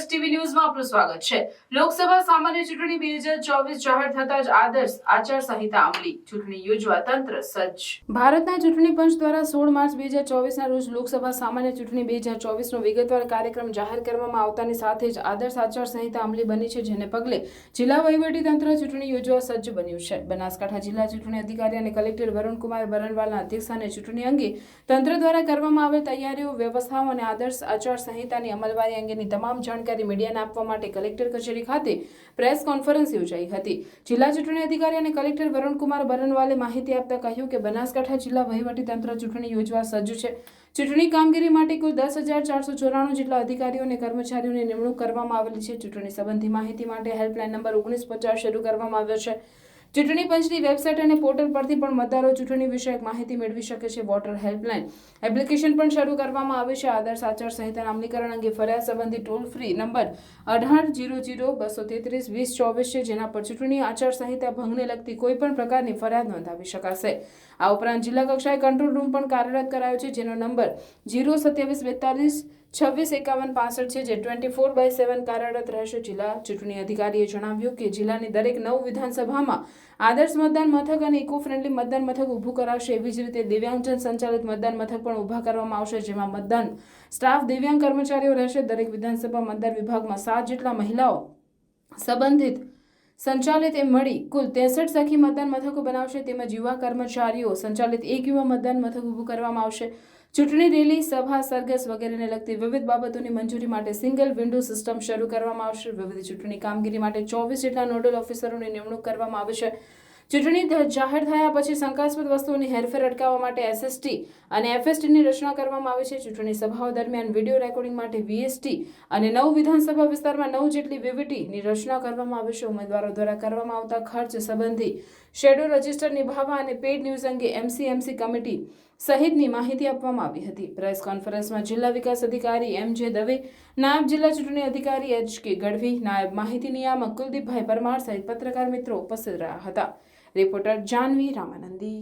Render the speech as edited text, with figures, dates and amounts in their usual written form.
Reporters TV ન્યૂઝમાં આપનું સ્વાગત છે। લોકસભા સામાન્ય ચૂંટણી 2024 જાહેર થતા જ આદર્શ આચાર સંહિતા અમલી, ચૂંટણી યોજવા તંત્ર સજ્જ। ભારતના ચૂંટણી પંચ દ્વારા 16 માર્ચ 2024ના રોજ લોકસભા સામાન્ય ચૂંટણી 2024નો વિગતવાર કાર્યક્રમ જાહેર કરવામાં આવતાની સાથે જ આદર્શ આચાર સંહિતા અમલી બની છે, જેને પગલે જિલ્લા વહીવટી તંત્ર ચૂંટણી યોજવા સજ્જ બન્યું છે। બનાસકાંઠા જિલ્લા ચૂંટણી અધિકારી અને કલેક્ટર વરુણકુમાર બરનવાલના અધ્યક્ષસ્થાને ચૂંટણી અંગે તંત્ર દ્વારા કરવામાં આવેલ તૈયારીઓ, વ્યવસ્થાઓ અને આદર્શ આચાર સંહિતાની અમલવારી અંગેની તમામ જાણકારી મીડિયાને આપવા માટે કલેક્ટર કચેરી ખાતે પ્રેસ કોન્ફરન્સ યોજાઈ હતી। જિલ્લા ચૂંટણી અધિકારી અને કલેક્ટર વરુણકુમાર બરનવાલે માહિતી આપતા કહ્યું કે બનાસકાંઠા જિલ્લા વહીવટી તંત્ર ચૂંટણી યોજવા સજ્જ છે। ચૂંટણી કામગીરી માટે કુલ 10,494 જેટલા અધિકારીઓ અને કર્મચારીઓની નિમણૂક કરવામાં આવેલી છે। ચૂંટણી સંબંધી માહિતી માટે હેલ્પલાઇન નંબર 1950 શરૂ કરવામાં આવ્યો છે। ચૂંટણી પંચની વેબસાઇટ અને પોર્ટલ પરથી પણ મતદારો ચૂંટણી વિષયક માહિતી મેળવી શકે છે। વોટર હેલ્પલાઇન એપ્લિકેશન પણ શરૂ કરવામાં આવી છે। આદર્શ આચાર સંહિતાના અમલીકરણ અંગે ફરિયાદ સંબંધી ટોલ ફ્રી નંબર 1800-233-2024 છે, જેના પર ચૂંટણી આચાર સંહિતા ભંગને લગતી કોઈ પણ પ્રકારની ફરિયાદ નોંધાવી શકાશે। આ ઉપરાંત જિલ્લા કક્ષાએ કંટ્રોલ રૂમ પણ કાર્યરત કરાયો છે, જેનો નંબર 02742-265165 છે, જે 24/7 કાર્યરત રહેશે। જિલ્લા ચૂંટણી અધિકારીએ જણાવ્યું કે જિલ્લાની દરેક 9 વિધાનસભામાં આદર્શ મતદાન મથક અને ઇકો ફ્રેન્ડલી મતદાન મથક ઊભું કરાશે। એવી જ રીતે દિવ્યાંગજન સંચાલિત મતદાન મથક પણ ઊભા કરવામાં આવશે, જેમાં મતદાન સ્ટાફ દિવ્યાંગ કર્મચારીઓ રહેશે। દરેક વિધાનસભા મતદાન વિભાગમાં 7 જેટલા મહિલાઓ સંબંધિત સંચાલિત મળી કુલ 63 સખી મતદાન મથકો બનાવશે, તેમજ યુવા કર્મચારીઓ સંચાલિત 1 યુવા મતદાન મથક ઊભું કરવામાં આવશે। ચૂંટણી રેલી, સભા, સરઘસ વગેરેને લગતી વિવિધ બાબતોની મંજૂરી માટે સિંગલ વિન્ડો સિસ્ટમ શરૂ કરવામાં આવશે। વિવિધ ચૂંટણી કામગીરી માટે 24 જેટલા નોડલ ઓફિસરોની નિમણૂક કરવામાં આવી છે। ચૂંટણી જાહેર થયા પછી શંકાસ્પદ વસ્તુઓની હેરફેર અટકાવવા માટે એસએસટી અને એફએસટીની રચના કરવામાં આવી છે। ચૂંટણી સભાઓ દરમિયાન વિડીયો રેકોર્ડિંગ માટે વીએસટી અને 9 વિધાનસભા વિસ્તારમાં 9 જેટલી વીવીટીની રચના કરવામાં આવી છે। ઉમેદવારો દ્વારા કરવામાં આવતા ખર્ચ સંબંધી શેડ્યુલ રજિસ્ટર નિભાવવા અને પેઇડ ન્યૂઝ અંગે એમસીએમસી કમિટી સહિતની માહિતી આપવામાં આવી હતી। પ્રેસ કોન્ફરન્સમાં જિલ્લા વિકાસ અધિકારી એમ.જે. દવે, નાયબ જિલ્લા ચૂંટણી અધિકારી એચ.કે. ગઢવી, નાયબ માહિતી નિયામક કુલદીપભાઈ પરમાર સહિત પત્રકાર મિત્રો ઉપસ્થિત રહ્યા હતા। રિપોર્ટર જાનવી રામાનંદી।